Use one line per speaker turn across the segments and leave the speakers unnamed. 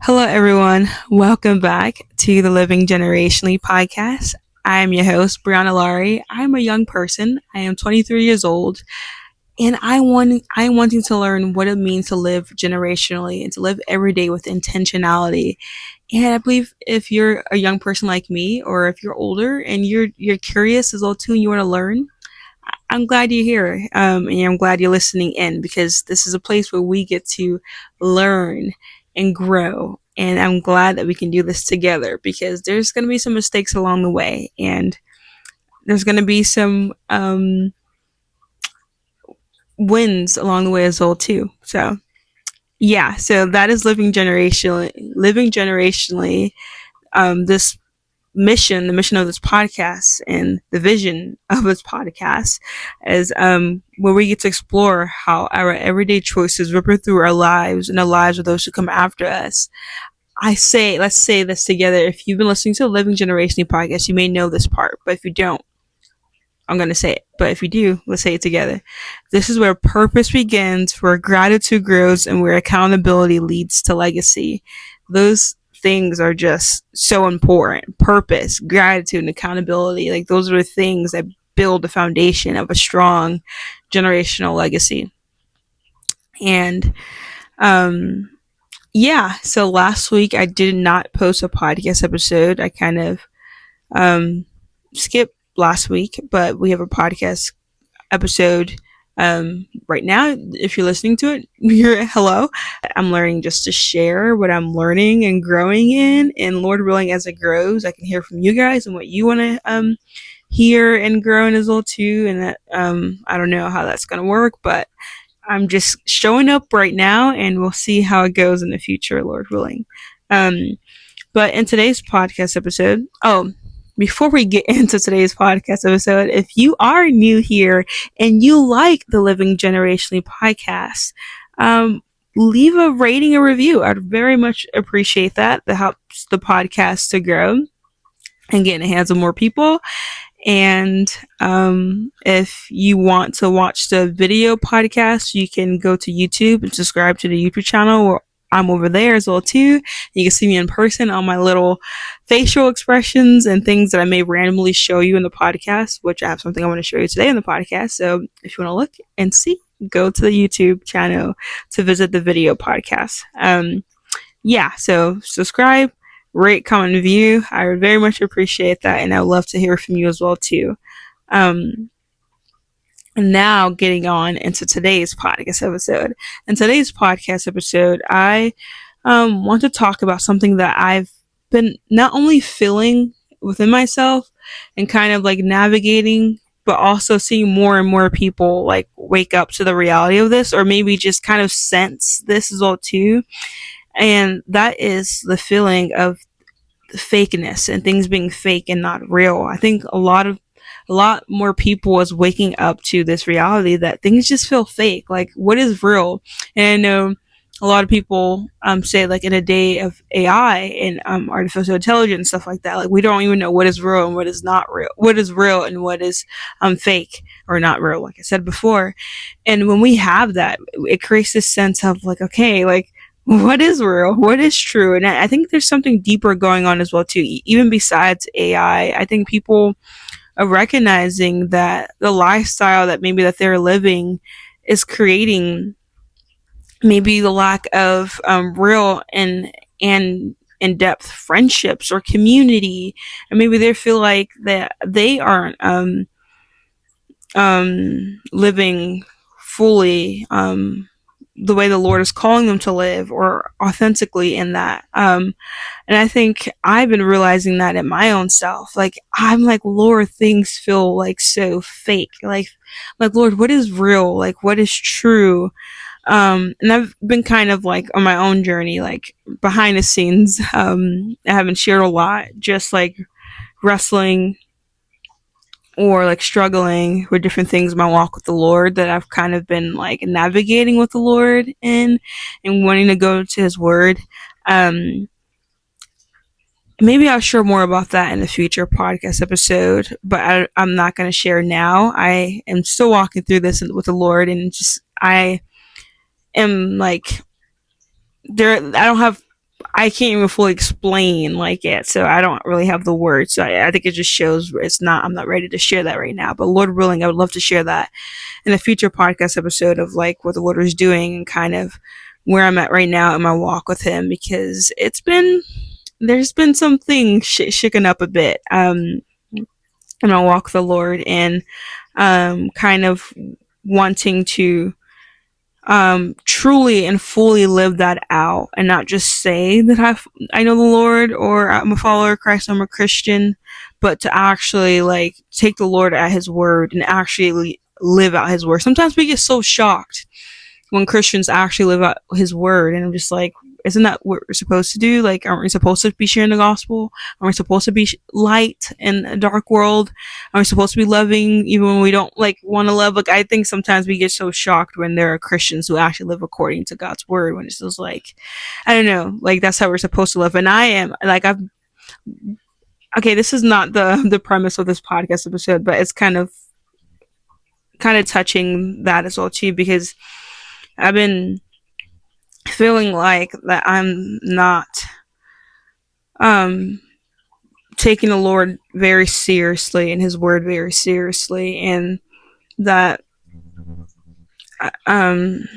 Hello, everyone. Welcome back to the Living Generationally podcast. I am your host, Brianna Laurie. I'm a young person. I am 23 years old, and I'm wanting to learn what it means to live generationally and to live every day with intentionality. And I believe if you're a young person like me, or if you're older and you're curious as well too, and you want to learn, I'm glad you're here, and I'm glad you're listening in because this is a place where we get to learn and grow. And I'm glad that we can do this together because there's going to be some mistakes along the way, and there's going to be some wins along the way as well too. So yeah, so that is living generationally. Living generationally. This mission, the mission of this podcast and the vision of this podcast is where we get to explore how our everyday choices ripple through our lives and the lives of those who come after us. Let's say this together. If you've been listening to the Living Generation podcast, you may know this part, but if you don't, I'm going to say it. But if you do, let's say it together. This is where purpose begins, where gratitude grows, and where accountability leads to legacy. Those things are just so important. Purpose, gratitude, and accountability. Like, those are the things that build the foundation of a strong generational legacy. And, yeah, so last week I did not post a podcast episode. I kind of um, skipped last week, but we have a podcast episode right now. If you're listening to it, you're hello. I'm learning just to share what I'm learning and growing in, and Lord willing, as it grows, I can hear from you guys and what you want to hear and grow in as well too. And that I don't know how that's gonna work, but I'm just showing up right now, and we'll see how it goes in the future, Lord willing. Um, but in today's podcast episode, before we get into today's podcast episode, if you are new here and you like the Living Generationally podcast, um, leave a rating or review. I'd very much appreciate that. That helps the podcast to grow and get in the hands of more people. And if you want to watch the video podcast, you can go to YouTube and subscribe to the YouTube channel where I'm over there as well too. You can see me in person on my little facial expressions and things that I may randomly show you in the podcast, which I have something I want to show you today in the podcast. So if you want to look and see, go to the YouTube channel to visit the video podcast. Yeah, so subscribe, rate, comment, review. I would very much appreciate that, and I would love to hear from you as well too. And now getting on into today's podcast episode. In today's podcast episode, I want to talk about something that I've been not only feeling within myself and kind of like navigating, but also seeing more and more people like wake up to the reality of this, or maybe just kind of sense this as well too. And that is the feeling of fakeness and things being fake and not real. I think a lot more people is waking up to this reality that things just feel fake. Like, what is real? And I know a lot of people say, like, in a day of AI and artificial intelligence, stuff like that, like, we don't even know what is real and what is not real, what is real and what is fake or not real, like I said before. And when we have that, it creates this sense of like, okay, like, what is real, what is true? And I think there's something deeper going on as well too, even besides AI. I think people are recognizing that the lifestyle that maybe that they're living is creating maybe the lack of real and in-depth friendships or community, and maybe they feel like that they aren't living fully the way the Lord is calling them to live or authentically in that. And I think I've been realizing that in my own self. Like, I'm like, Lord, things feel like so fake. Like Lord, what is real? Like, what is true? And I've been kind of like on my own journey, like behind the scenes. I haven't shared a lot, just like wrestling or like struggling with different things in my walk with the Lord that I've kind of been like navigating with the Lord in and wanting to go to His Word. Maybe I'll share more about that in a future podcast episode, but I'm not going to share now. I am still walking through this with the Lord, and just I am like there. I don't have I can't even fully explain like it, so I don't really have the words. So I think it just shows it's not. I'm not ready to share that right now. But Lord willing, I would love to share that in a future podcast episode of like what the Lord is doing and kind of where I'm at right now in my walk with Him, because there's been something shaken up a bit in my walk with the Lord, and kind of wanting to truly and fully live that out and not just say that I know the Lord or I'm a follower of Christ, I'm a Christian, but to actually like take the Lord at His word and actually live out His word. Sometimes we get so shocked when Christians actually live out His word, and I'm just like, isn't that what we're supposed to do? Like, aren't we supposed to be sharing the gospel? Aren't we supposed to be light in a dark world? Aren't we supposed to be loving even when we don't like want to love? Like, I think sometimes we get so shocked when there are Christians who actually live according to God's word, when it's just like, I don't know, like that's how we're supposed to live. And I am like, I've okay, this is not the premise of this podcast episode, but it's kind of touching that as well too, because I've been feeling like that I'm not um taking the Lord very seriously and His word very seriously, and that um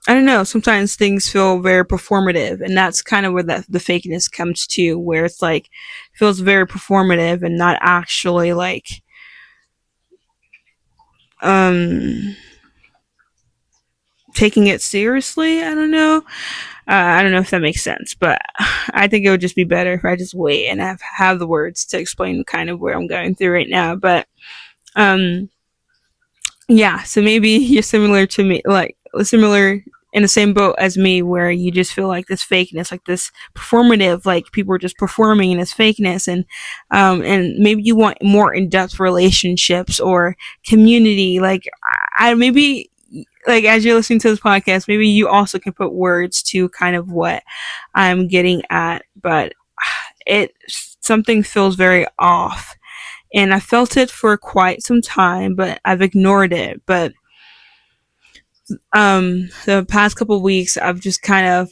I don't know, sometimes things feel very performative, and that's kind of where the fakeness comes to, where it's like feels very performative and not actually like um taking it seriously. I don't know if that makes sense, but I think it would just be better if I just wait and have the words to explain kind of where I'm going through right now. But um, yeah, so maybe you're similar to me, like similar in the same boat as me, where you just feel like this fakeness, like this performative, like people are just performing in this fakeness, and maybe you want more in-depth relationships or community. Like I maybe like as you're listening to this podcast, maybe you also can put words to kind of what I'm getting at, but it something feels very off, and I felt it for quite some time, but I've ignored it. But the past couple weeks, I've just kind of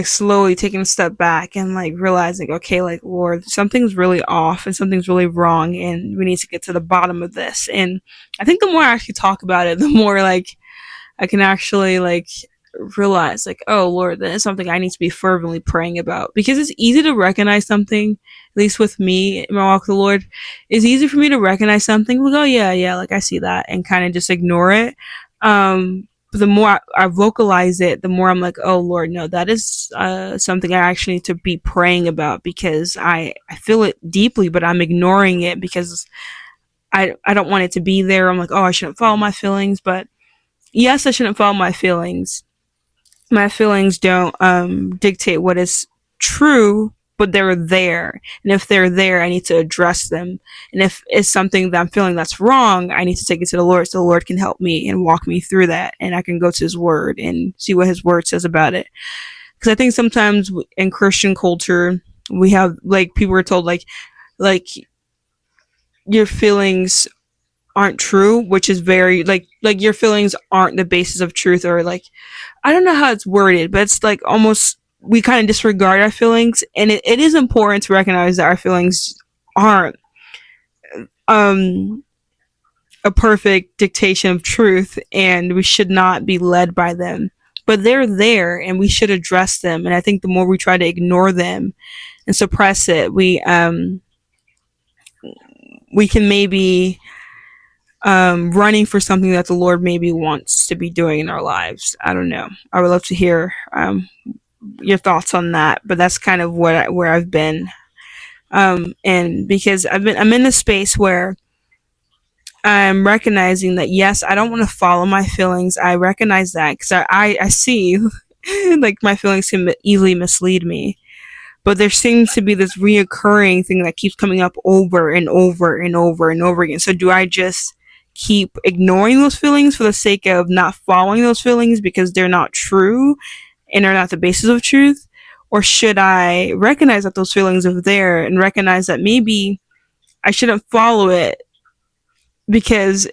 slowly taking a step back and like realizing, okay, like Lord, something's really off and something's really wrong, and we need to get to the bottom of this. And I think the more I actually talk about it, the more like I can actually like realize like, oh Lord, that is something I need to be fervently praying about, because it's easy to recognize something, at least with me in my walk with the Lord. It's easy for me to recognize something like, oh yeah, like I see that, and kind of just ignore it. But the more I vocalize it, the more I'm like, oh Lord, no, that is something I actually need to be praying about, because I feel it deeply, but I'm ignoring it because I don't want it to be there. I'm like, oh, I shouldn't follow my feelings, but yes, I shouldn't follow my feelings. My feelings don't dictate what is true, but they're there. And if they're there, I need to address them. And if it's something that I'm feeling that's wrong, I need to take it to the Lord, so the Lord can help me and walk me through that. And I can go to His Word and see what His Word says about it. Because I think sometimes in Christian culture, we have like people are told like your feelings aren't true, which is very like your feelings aren't the basis of truth, or like I don't know how it's worded, but it's like almost we kind of disregard our feelings, and it is important to recognize that our feelings aren't um a perfect dictation of truth, and we should not be led by them. But they're there, and we should address them. And I think the more we try to ignore them and suppress it, we can maybe running for something that the Lord maybe wants to be doing in our lives. I don't know. I would love to hear your thoughts on that, but that's kind of where I've been. And because I'm in a space where I'm recognizing that yes, I don't want to follow my feelings. I recognize that because I see like my feelings can easily mislead me, but there seems to be this reoccurring thing that keeps coming up over and over and over and over again. So do I just keep ignoring those feelings for the sake of not following those feelings because they're not true and are not the basis of truth? Or should I recognize that those feelings are there and recognize that maybe I shouldn't follow it because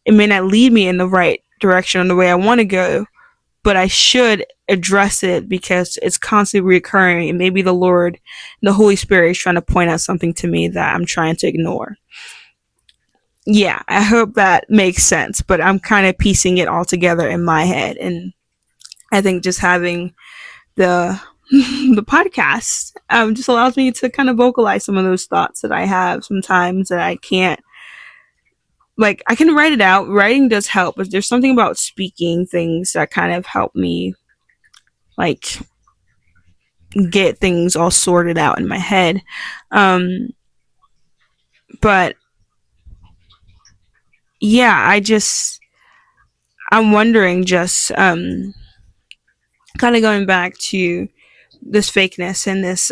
it may not lead me in the right direction or the way I want to go, but I should address it because it's constantly recurring, and maybe the Lord, the Holy Spirit, is trying to point out something to me that I'm trying to ignore. Yeah, I hope that makes sense, but I'm kind of piecing it all together in my head, and I think just having the the podcast just allows me to kind of vocalize some of those thoughts that I have sometimes that I can't, like, I can write it out. Writing does help, but there's something about speaking things that kind of help me, like, get things all sorted out in my head. Um, but yeah, I'm wondering, just kind of going back to this fakeness and this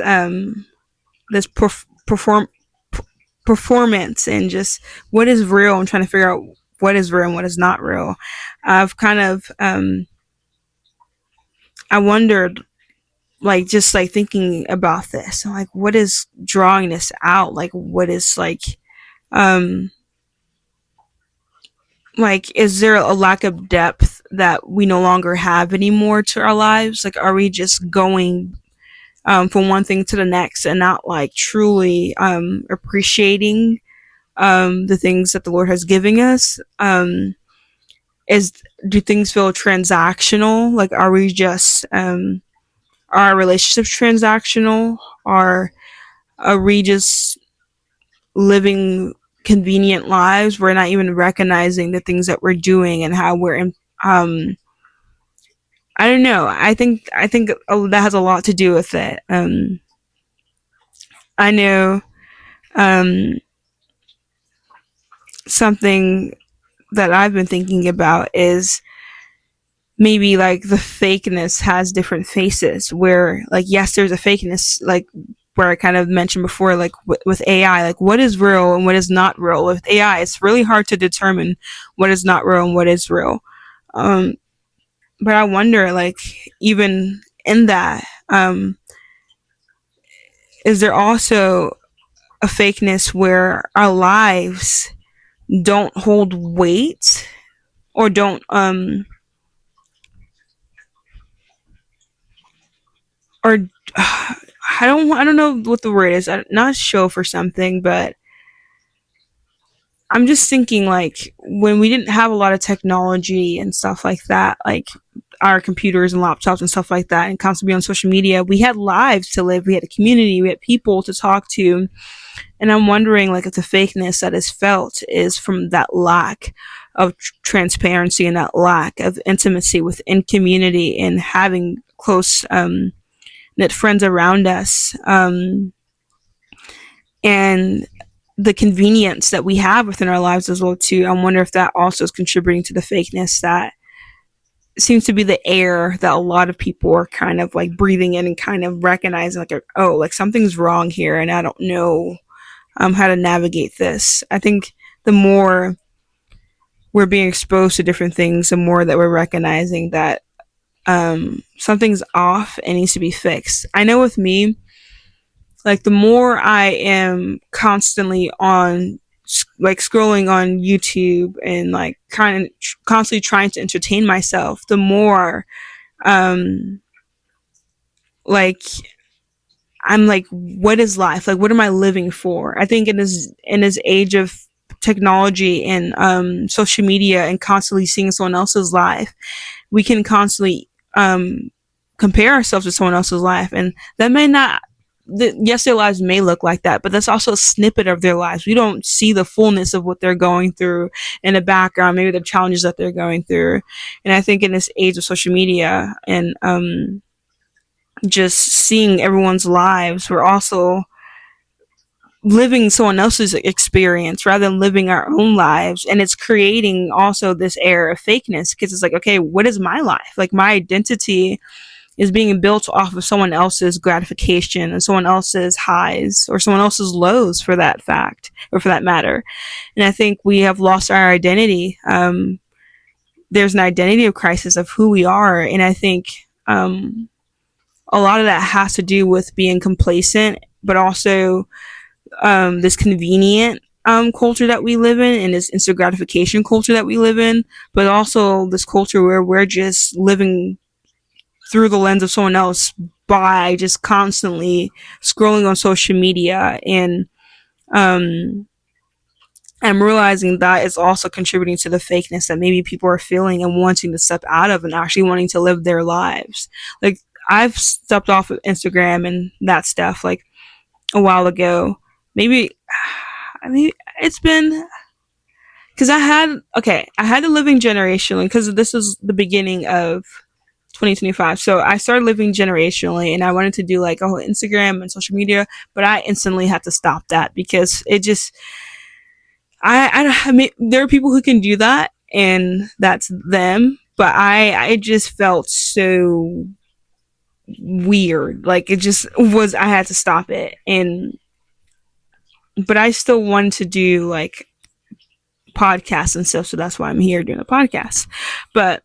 performance, and just what is real. I'm trying to figure out what is real and what is not real. I've kind of I wondered, like, just like thinking about this, I'm like, what is drawing this out? Like, what is um like, is there a lack of depth that we no longer have anymore to our lives? Like, are we just going from one thing to the next and not like truly appreciating the things that the Lord has given us? Is Do things feel transactional? Like, are we just are our relationships transactional? Are we just living convenient lives? We're not even recognizing the things that we're doing and how we're in, I don't know. I think that has a lot to do with it. I know um, something that I've been thinking about is maybe like the fakeness has different faces. Where, like, yes, there's a fakeness, like where I kind of mentioned before, like with AI, like what is real and what is not real. With AI, it's really hard to determine what is not real and what is real. Um, but I wonder, like, even in that, is there also a fakeness where our lives don't hold weight, or don't or I don't know what the word is. I'm not show for something, but I'm just thinking, like, when we didn't have a lot of technology and stuff like that, like our computers and laptops and stuff like that, and constantly on social media, we had lives to live, we had a community, we had people to talk to. And I'm wondering, like, if the fakeness that is felt is from that lack of transparency and that lack of intimacy within community and having close knit friends around us, and the convenience that we have within our lives as well too. I wonder if that also is contributing to the fakeness that seems to be the air that a lot of people are kind of like breathing in and kind of recognizing, like, oh, like something's wrong here and I don't know how to navigate this. I think the more we're being exposed to different things, the more that we're recognizing that something's off and needs to be fixed. I know with me, like, the more I am constantly on, like, scrolling on YouTube and like kind of constantly trying to entertain myself, the more um like I'm like, what is life? Like, what am I living for? I think in this age of technology and social media and constantly seeing someone else's life, we can constantly compare ourselves to someone else's life, and that may not. Yes, their lives may look like that, but that's also a snippet of their lives. We don't see the fullness of what they're going through in the background, maybe the challenges that they're going through. And I think in this age of social media and just seeing everyone's lives, we're also living someone else's experience rather than living our own lives, and it's creating also this air of fakeness, because it's like, okay, what is my life? Like, my identity is being built off of someone else's gratification and someone else's highs or someone else's lows, for that fact, or for that matter. And I think we have lost our identity. There's an identity of crisis of who we are, and I think a lot of that has to do with being complacent, but also this convenient culture that we live in, and this instant gratification culture that we live in, but also this culture where we're just living through the lens of someone else by just constantly scrolling on social media. And um I'm realizing that is also contributing to the fakeness that maybe people are feeling and wanting to step out of and actually wanting to live their lives. Like, I've stepped off of Instagram and that stuff like a while ago. Maybe, I mean, it's been because I had to living generationally because this is the beginning of 2025. So I started living generationally and I wanted to do like a whole Instagram and social media, but I instantly had to stop that because it just, I mean, there are people who can do that and that's them, but I just felt so weird. Like, it just was, I had to stop it. And, but I still wanted to do like podcasts and stuff. So that's why I'm here doing the podcast. But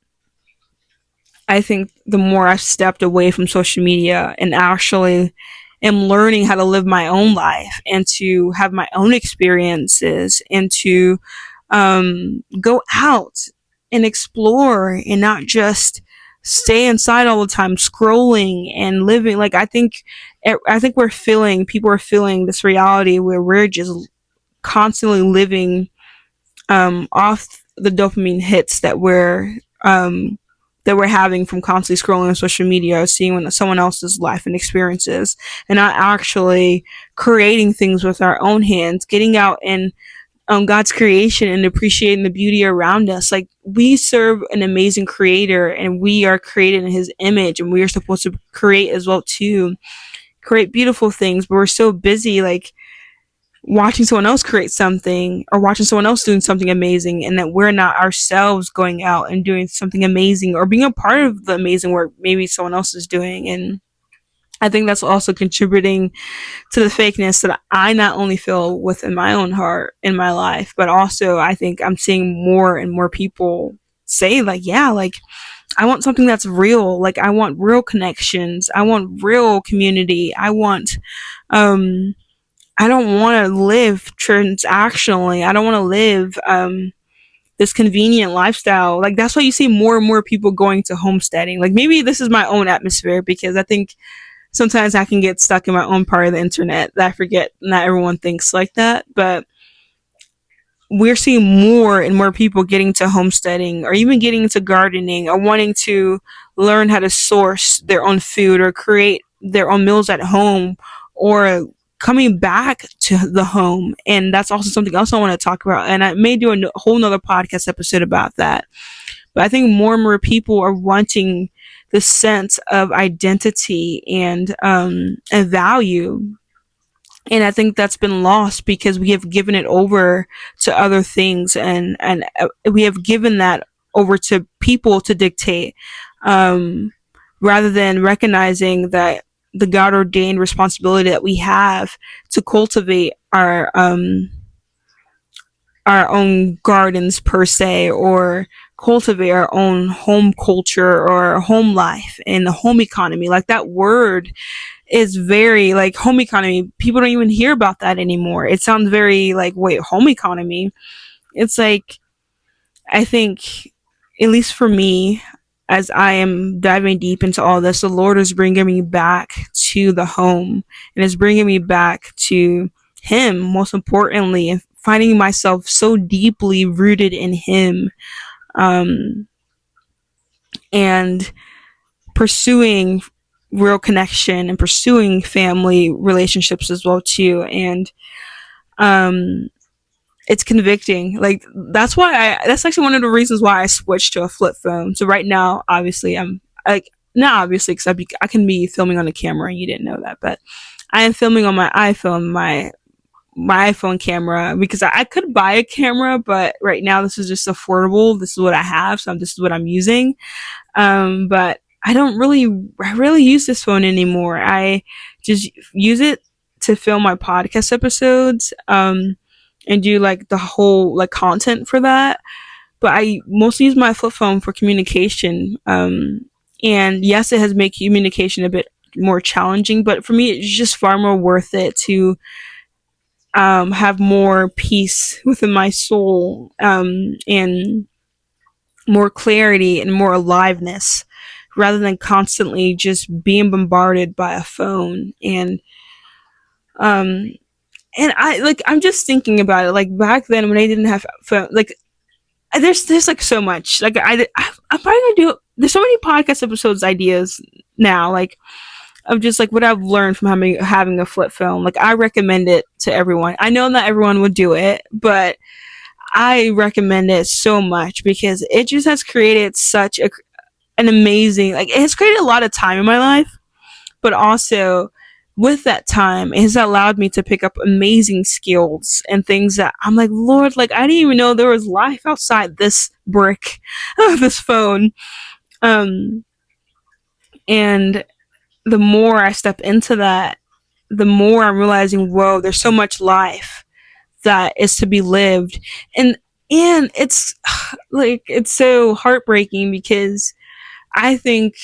I think the more I've stepped away from social media and actually am learning how to live my own life and to have my own experiences and to go out and explore and not just stay inside all the time scrolling and living. Like, I think people are feeling this reality where we're just constantly living off the dopamine hits that we're having from constantly scrolling on social media, seeing someone else's life and experiences, and not actually creating things with our own hands, getting out and God's creation and appreciating the beauty around us. Like, we serve an amazing creator and we are created in his image and we are supposed to create as well too. Create beautiful things, but we're so busy like watching someone else create something or watching someone else doing something amazing, and that we're not ourselves going out and doing something amazing or being a part of the amazing work maybe someone else is doing. And I think that's also contributing to the fakeness that I not only feel within my own heart in my life, but also I think I'm seeing more and more people say like, yeah, like, I want something that's real. Like, I want real connections. I want real community. Um I don't want to live transactionally. I don't want to live this convenient lifestyle. Like, that's why you see more and more people going to homesteading. Like, maybe this is my own atmosphere because I think sometimes I can get stuck in my own part of the internet that I forget not everyone thinks like that. But we're seeing more and more people getting to homesteading or even getting into gardening or wanting to learn how to source their own food or create their own meals at home or coming back to the home. And that's also something else I want to talk about. And I may do a whole nother podcast episode about that. But I think more and more people are wanting the sense of identity and value, and I think that's been lost because we have given it over to other things, and we have given that over to people to dictate, um, rather than recognizing that the God ordained responsibility that we have to cultivate our own gardens per se, or cultivate our own home culture or home life and the home economy. Like, that word is very like home economy. People don't even hear about that anymore. It sounds very like, wait, home economy. It's like, I think, at least for me, as I am diving deep into all this, the Lord is bringing me back to the home and is bringing me back to Him, most importantly, and finding myself so deeply rooted in Him, um, and pursuing real connection and pursuing family relationships as well too. And um it's convicting. Like, that's actually one of the reasons why I switched to a flip phone. So right now, obviously, I'm like, not obviously, because I can be filming on a camera and you didn't know that, but I am filming on my iPhone, my iPhone camera, because I could buy a camera, but right now this is just affordable. This is what I have, so this is what I'm using. But I really use this phone anymore. I just use it to film my podcast episodes, and do like the whole like content for that. But I mostly use my flip phone for communication. And yes, it has made communication a bit more challenging, but for me, it's just far more worth it to have more peace within my soul, and more clarity and more aliveness rather than constantly just being bombarded by a phone. Um and I'm just thinking about it, like back then when I didn't have phone, like there's like so much, like I'm probably gonna do, there's so many podcast episodes ideas now, like of just like what I've learned from having a flip phone. Like I recommend it to everyone. I know not everyone would do it, but I recommend it so much because it just has created such an amazing, like it has created a lot of time in my life, but also with that time it has allowed me to pick up amazing skills and things that I'm like, Lord, like I didn't even know there was life outside this brick of this phone. um and the more I step into that, the more I'm realizing, whoa, there's so much life that is to be lived. And it's like it's so heartbreaking because I think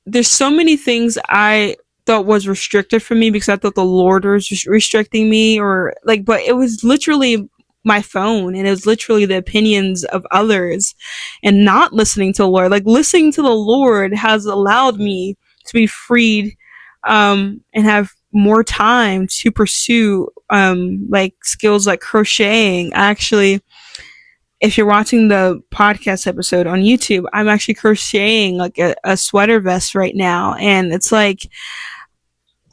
there's so many things I thought was restricted for me because I thought the Lord was restricting me, or like, but it was literally my phone, and it was literally the opinions of others and not listening to the Lord. Like listening to the Lord has allowed me to be freed, and have more time to pursue like skills like crocheting. Actually, if you're watching the podcast episode on YouTube, I'm actually crocheting like a sweater vest right now. And it's like,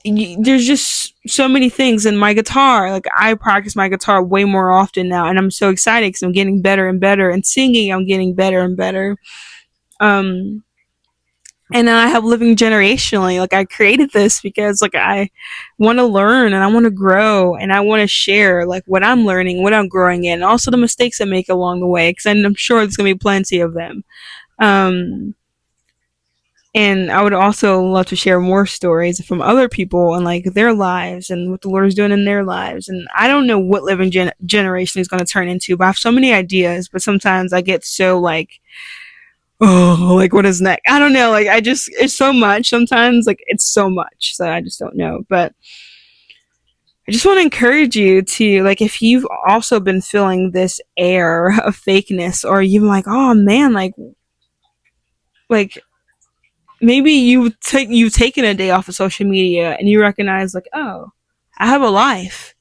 there's just so many things in my guitar. Like I practice my guitar way more often now. And I'm so excited because I'm getting better and better. And singing, I'm getting better and better. Um, and then I have living generationally. Like I created this because like I want to learn and I want to grow and I want to share like what I'm learning, what I'm growing in, and also the mistakes I make along the way, because I'm sure there's gonna be plenty of them. Um, and I would also love to share more stories from other people and like their lives and what the Lord is doing in their lives. And I don't know what living generation is going to turn into, but I have so many ideas. But sometimes I get so like, oh, like what is next? I don't know. Like I just, it's so much. Sometimes like it's so much, so I just don't know. But I just want to encourage you to like, if you've also been feeling this air of fakeness, or you've like, oh man, like maybe you've taken a day off of social media and you recognize like, oh, I have a life.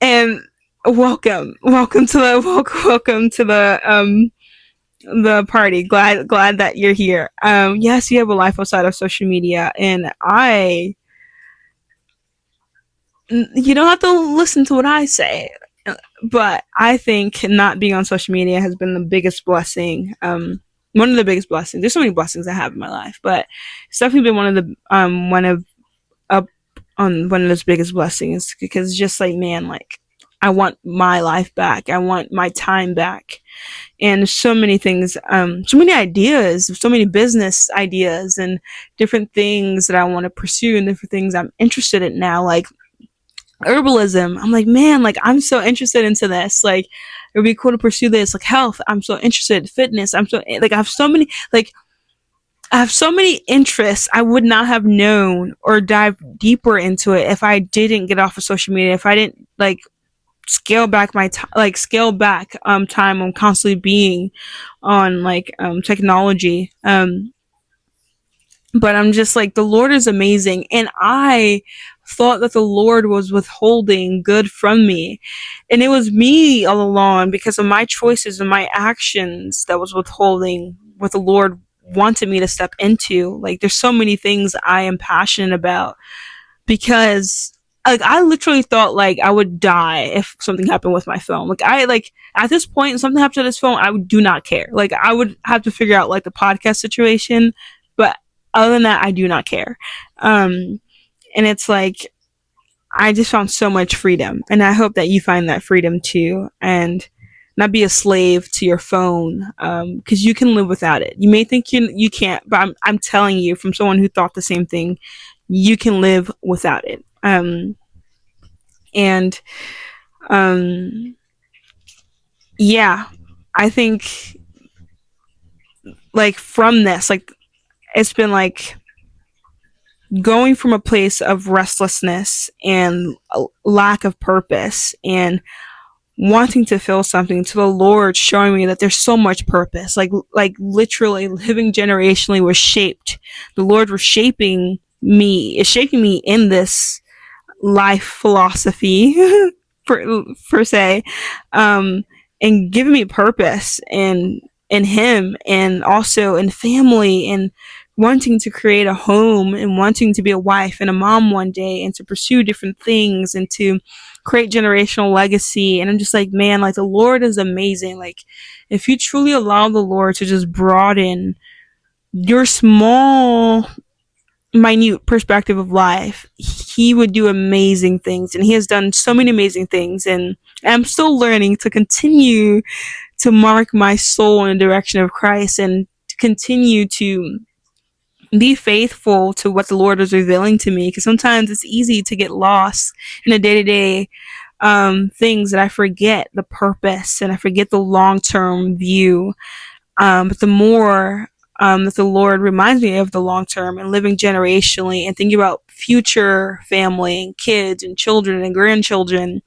And welcome to the welcome to the party. Glad that you're here. Yes, you have a life outside of social media, and you don't have to listen to what I say, but I think not being on social media has been the biggest blessing. One of the biggest blessings. There's so many blessings I have in my life, but it's definitely been one of up on one of those biggest blessings, because it's just like, man, like I want my life back. I want my time back. And so many things, so many ideas, so many business ideas and different things that I want to pursue and different things I'm interested in now, like herbalism. I'm like, man, like I'm so interested into this. Like it would be cool to pursue this. Like health, I'm so interested. Fitness, I'm so like I have so many interests I would not have known or dive deeper into it if I didn't get off of social media. If I didn't like scale back my time, like scale back time on constantly being on like technology. But I'm just like, the Lord is amazing, and I thought that the Lord was withholding good from me, and it was me all along because of my choices and my actions that was withholding what the Lord wanted me to step into. Like there's so many things I am passionate about, because like I literally thought like I would die if something happened with my phone. Like I like at this point, if something happened to this phone, I do not care. Like I would have to figure out like the podcast situation, but other than that, I do not care. And it's like I just found so much freedom, and I hope that you find that freedom too, and not be a slave to your phone, because you can live without it. You may think you can't, but I'm telling you, from someone who thought the same thing, you can live without it. And um, yeah, I think like from this, like it's been like going from a place of restlessness and a lack of purpose and wanting to feel something, to the Lord showing me that there's so much purpose. Like literally living generationally was shaped. The Lord was shaping me, is shaping me in this life philosophy per se, um, and giving me purpose and in Him, and also in family, and wanting to create a home, and wanting to be a wife and a mom one day, and to pursue different things, and to create generational legacy. And I'm just like, man, like the Lord is amazing. Like if you truly allow the Lord to just broaden your small, minute perspective of life, He would do amazing things. And He has done so many amazing things. And I'm still learning to continue to mark my soul in the direction of Christ, and to continue to be faithful to what the Lord is revealing to me. Because sometimes it's easy to get lost in the day to day things, that I forget the purpose and I forget the long term view. But the more that the Lord reminds me of the long term and living generationally and thinking about future family and kids and children and grandchildren.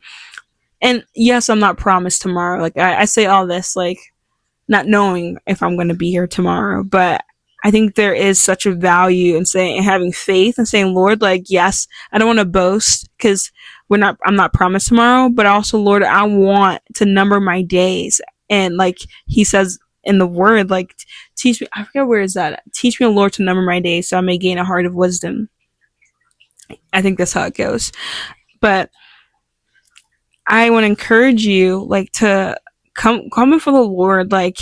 And yes, I'm not promised tomorrow. Like I say all this, like not knowing if I'm going to be here tomorrow, but I think there is such a value in saying, and having faith and saying, Lord, like, yes, I don't want to boast because I'm not promised tomorrow, but also, Lord, I want to number my days. And like He says in the word, like, teach me, I forget where is that. Teach me, Lord, to number my days so I may gain a heart of wisdom. I think that's how it goes. But I want to encourage you, like, to come before the Lord, like,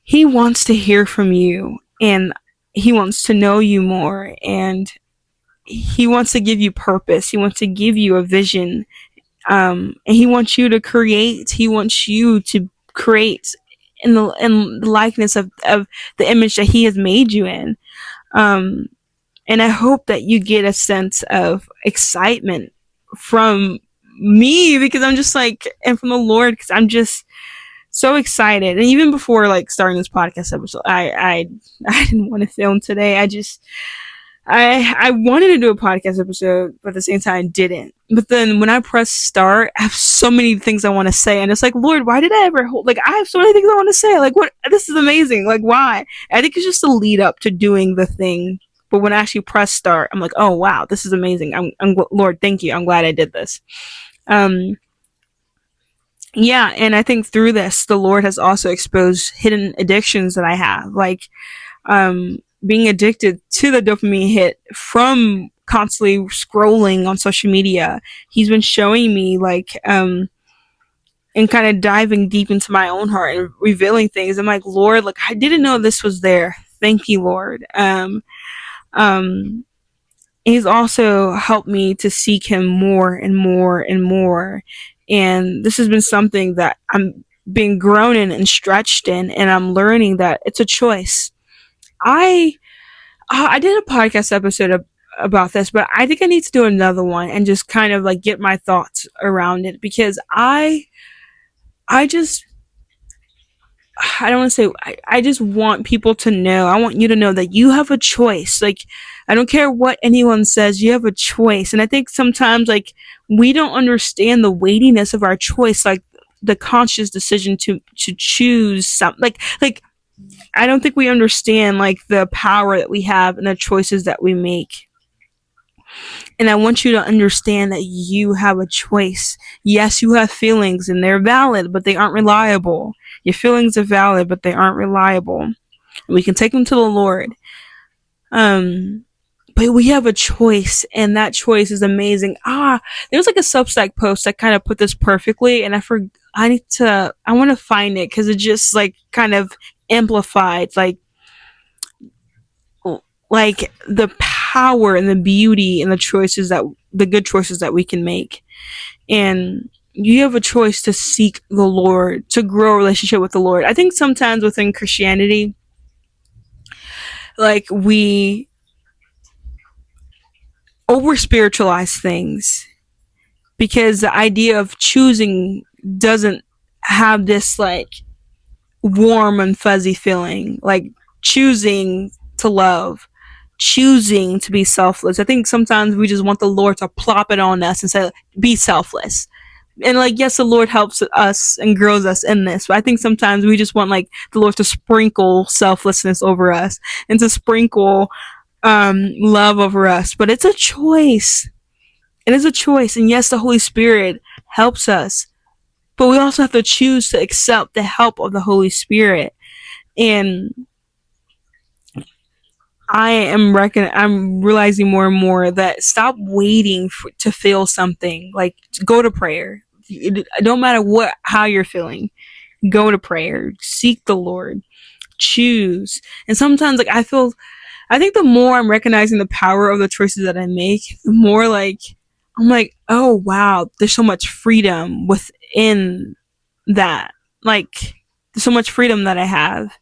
He wants to hear from you, and He wants to know you more, and He wants to give you purpose. He wants to give you a vision. And He wants you to create. He wants you to create in the likeness of the image that He has made you in. Um, and I hope that you get a sense of excitement from me, because I'm just like, and from the Lord, because I'm just so excited. And even before like starting this podcast episode, I didn't want to film today. I wanted to do a podcast episode, but at the same time didn't. But then when I press start, I have so many things I want to say, and it's like, Lord, why did I ever hold? Like, I have so many things I want to say. Like, what? This is amazing. Like, why? I think it's just a lead up to doing the thing. But when I actually press start, I'm like, oh wow, this is amazing. Lord, thank you. I'm glad I did this. Um, yeah, and I think through this, the Lord has also exposed hidden addictions that I have, like being addicted to the dopamine hit from constantly scrolling on social media. He's been showing me, like, and kind of diving deep into my own heart and revealing things. I'm like, Lord, like, I didn't know this was there. Thank you, Lord. Um, He's also helped me to seek Him more and more and more. And this has been something that I'm being grown in and stretched in, and I'm learning that it's a choice. I I did a podcast episode about this, but I think I need to do another one and just kind of like get my thoughts around it, because I just I don't want to say, I just want people to know. I want you to know that you have a choice. Like, I don't care what anyone says, you have a choice. And I think sometimes, like, we don't understand the weightiness of our choice, like the conscious decision to choose something. Like, I don't think we understand, like, the power that we have and the choices that we make. And I want you to understand that you have a choice. Yes, you have feelings and they're valid, but they aren't reliable. Your feelings are valid, but they aren't reliable. And we can take them to the Lord. But we have a choice, and that choice is amazing. There's like a Substack post that kind of put this perfectly, and I want to find it, because it just like kind of amplified like the power and the beauty and the good choices that we can make. And you have a choice to seek the Lord, to grow a relationship with the Lord. I think sometimes within Christianity, like, we over spiritualize things, because the idea of choosing doesn't have this like warm and fuzzy feeling, like choosing to love, choosing to be selfless. I think sometimes we just want the Lord to plop it on us and say, be selfless. And like, yes, the Lord helps us and grows us in this, but I think sometimes we just want like the Lord to sprinkle selflessness over us and to sprinkle love over us. But it's a choice. It is a choice. And yes, the Holy Spirit helps us, but we also have to choose to accept the help of the Holy Spirit. And I'm realizing more and more that stop waiting to feel something. Like, go to prayer. It don't matter how you're feeling. Go to prayer. Seek the Lord. Choose. And sometimes, like, I think the more I'm recognizing the power of the choices that I make, the more like I'm like, oh wow, there's so much freedom within that. Like, there's so much freedom that I have.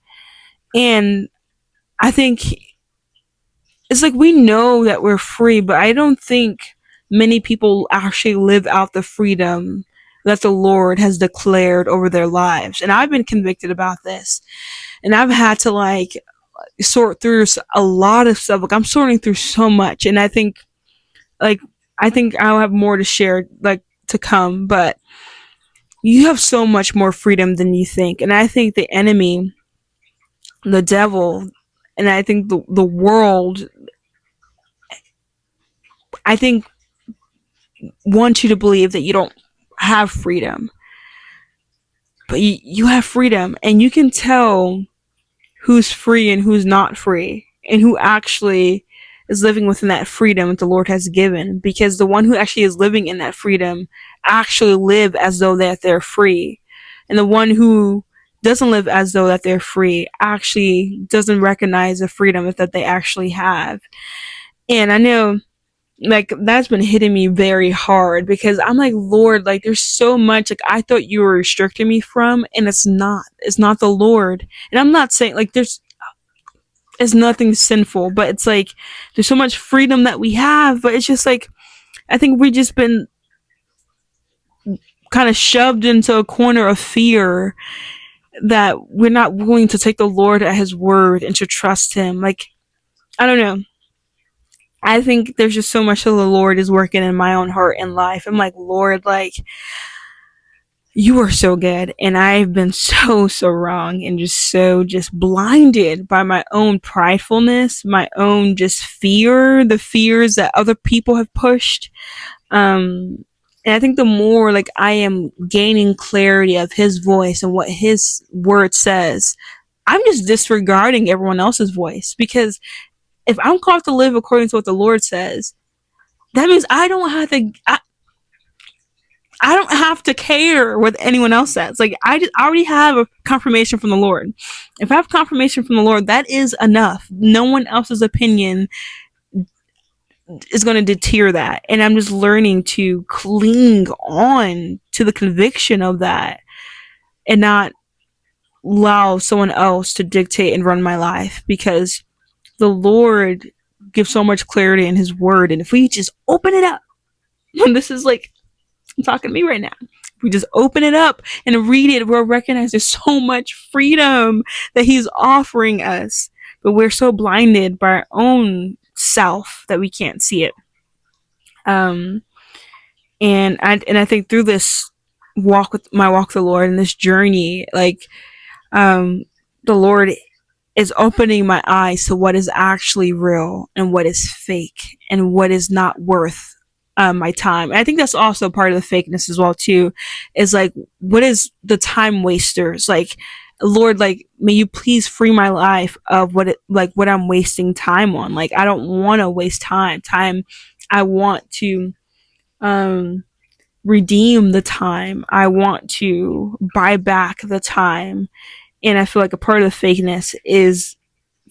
And I think it's like we know that we're free, but I don't think many people actually live out the freedom that the Lord has declared over their lives. And I've been convicted about this. And I've had to like sort through a lot of stuff. Like, I'm sorting through so much. And like, I think I'll have more to share, like, to come, but you have so much more freedom than you think. And I think the enemy, the devil, and I think the world, I think, want you to believe that you don't have freedom. But you have freedom, and you can tell who's free and who's not free, and who actually is living within that freedom that the Lord has given. Because the one who actually is living in that freedom actually live as though that they're free. And the one who doesn't live as though that they're free actually doesn't recognize the freedom that they actually have. And I know, like, that's been hitting me very hard, because I'm like, Lord, like, there's so much like I thought you were restricting me from, and it's not the Lord. And I'm not saying like it's nothing sinful, but it's like there's so much freedom that we have, but it's just like I think we just been kind of shoved into a corner of fear, that we're not willing to take the Lord at his word and to trust him. Like, I don't know, I think there's just so much that the Lord is working in my own heart and life. I'm like, Lord, like, you are so good. And I've been so wrong, and just blinded by my own pridefulness, my own just fear, the fears that other people have pushed. And I think the more like I am gaining clarity of his voice and what his word says, I'm just disregarding everyone else's voice. Because if I'm called to live according to what the Lord says, that means I don't have to care what anyone else says. Like, I already have a confirmation from the Lord. If I have confirmation from the Lord, that is enough. No one else's opinion is going to deter that. And I'm just learning to cling on to the conviction of that, and not allow someone else to dictate and run my life, because the Lord gives so much clarity in his word. And if we just open it up, and this is like, I'm talking to me right now. If we just open it up and read it, we'll recognize there's so much freedom that he's offering us. But we're so blinded by our own self that we can't see it. Um, and I think through this walk with the Lord, and this journey, like, the Lord is opening my eyes to what is actually real and what is fake and what is not worth my time. And I think that's also part of the fakeness as well too, is like, what is the time wasters? Like, Lord, like, may you please free my life of what I'm wasting time on. Like, I don't want to waste time. I want to redeem the time. I want to buy back the time. And I feel like a part of the fakeness is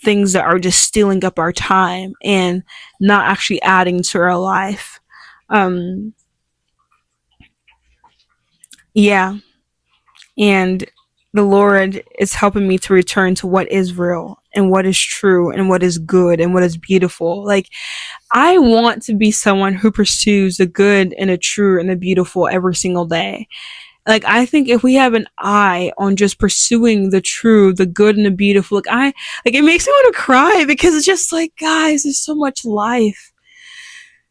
things that are just stealing up our time and not actually adding to our life. Um, yeah. And the Lord is helping me to return to what is real and what is true and what is good and what is beautiful. Like, I want to be someone who pursues the good and the true and the beautiful every single day. Like, I think if we have an eye on just pursuing the true, the good and the beautiful, it makes me want to cry, because it's just like, guys, there's so much life.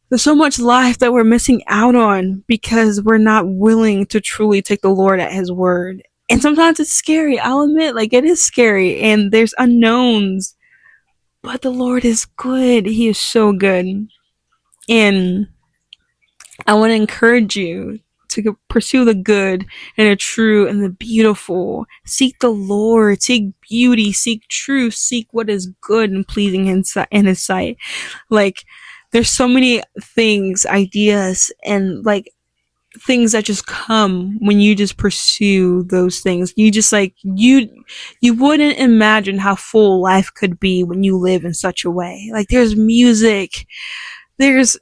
There's so much life that we're missing out on because we're not willing to truly take the Lord at His word. And sometimes it's scary. I'll admit, like, it is scary and there's unknowns, but the Lord is good. He is so good. And I want to encourage you to pursue the good and the true and the beautiful. Seek the Lord, seek beauty, seek truth, seek what is good and pleasing in His sight. Like, there's so many things, ideas, and like things that just come when you just pursue those things. You just like you wouldn't imagine how full life could be when you live in such a way. Like, there's music, there's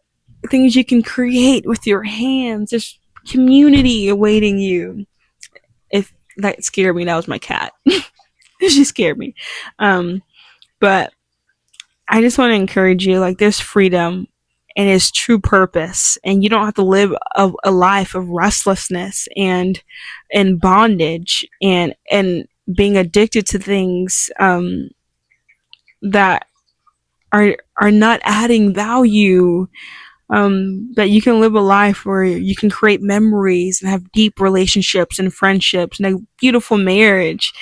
things you can create with your hands, there's community awaiting you. If that scared me, that was my cat. She scared me. But I just want to encourage you, like, there's freedom and its true purpose, and you don't have to live a life of restlessness and bondage and being addicted to things that are not adding value. That you can live a life where you can create memories and have deep relationships and friendships and a beautiful marriage,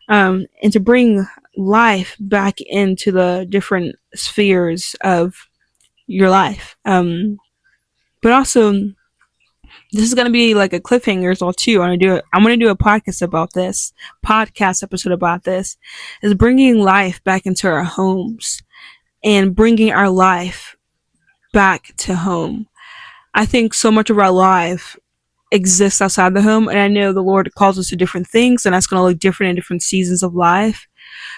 and to bring life back into the different spheres of your life. But also, this is gonna be like a cliffhanger as well too. I'm gonna do a podcast about this, podcast episode about this, is bringing life back into our homes and bringing our life back to home. I think so much of our life exists outside the home, and I know the Lord calls us to different things, and that's gonna look different in different seasons of life.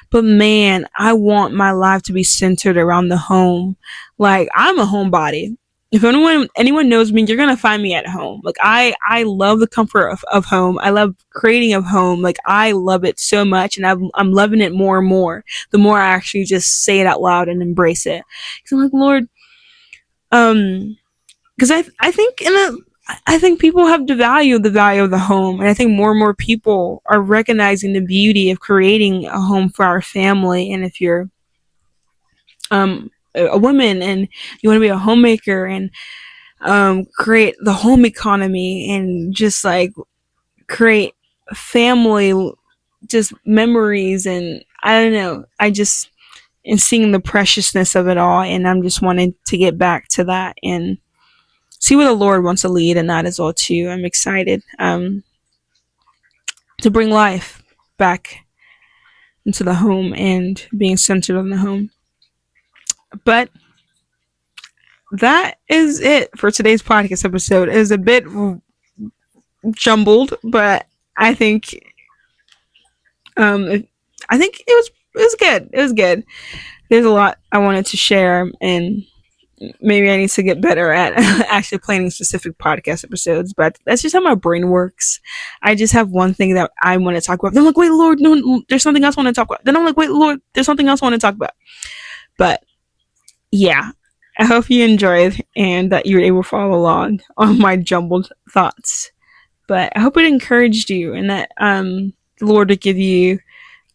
But man, I want my life to be centered around the home. Like, I'm a homebody. If anyone knows me, you're gonna find me at home. Like, I love the comfort of home. I love creating of home. Like, I love it so much, and I'm loving it more and more. The more I actually just say it out loud and embrace it. Because I'm like, Lord, because I think people have devalued the value of the home, and I think more and more people are recognizing the beauty of creating a home for our family. And if you're a woman and you want to be a homemaker and create the home economy and just like create family just memories, and I don't know, I just and seeing the preciousness of it all, and I'm just wanting to get back to that and see where the Lord wants to lead in that as well too. I'm excited to bring life back into the home and being centered on the home. But that is it for today's podcast episode. It was a bit jumbled, but I think I think it was good. It was good. There's a lot I wanted to share, and maybe I need to get better at actually planning specific podcast episodes, but that's just how my brain works. I just have one thing that I want to talk about. Then I'm like, wait, Lord, no, there's something else I want to talk about. Then I'm like, wait, Lord, there's something else I want to talk about. But yeah, I hope you enjoyed and that you were able to follow along on my jumbled thoughts. But I hope it encouraged you, and that the Lord would give you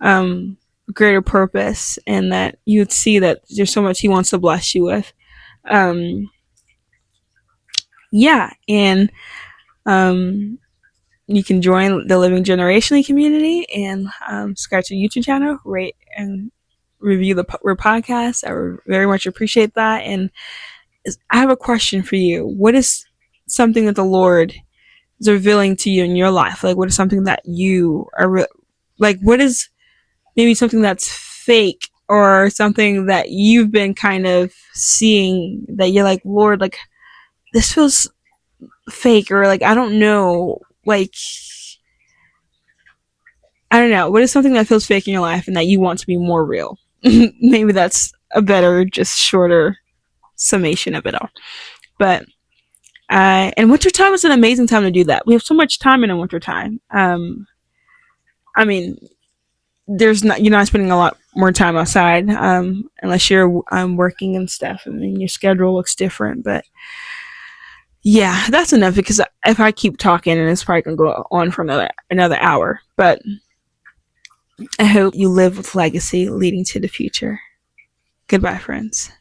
um, greater purpose, and that you would see that there's so much He wants to bless you with. Um, yeah, and um, you can join the Living Generationally community and subscribe to the YouTube channel, rate and review the podcast. I very much appreciate that. And I have a question for you. What is something that the Lord is revealing to you in your life? Like, what is something that you are like? What is maybe something that's fake or something that you've been kind of seeing that you're like, Lord, like, this feels fake, or like, I don't know, like, I don't know, what is something that feels fake in your life and that you want to be more real? Maybe that's a better, just shorter summation of it all. But and winter time is an amazing time to do that. We have so much time in the winter time. I mean, there's not, you're not spending a lot more time outside, unless you're working and stuff. I mean, your schedule looks different, but yeah, that's enough, because if I keep talking, and it's probably gonna go on for another hour. But I hope you live with legacy leading to the future. Goodbye, friends.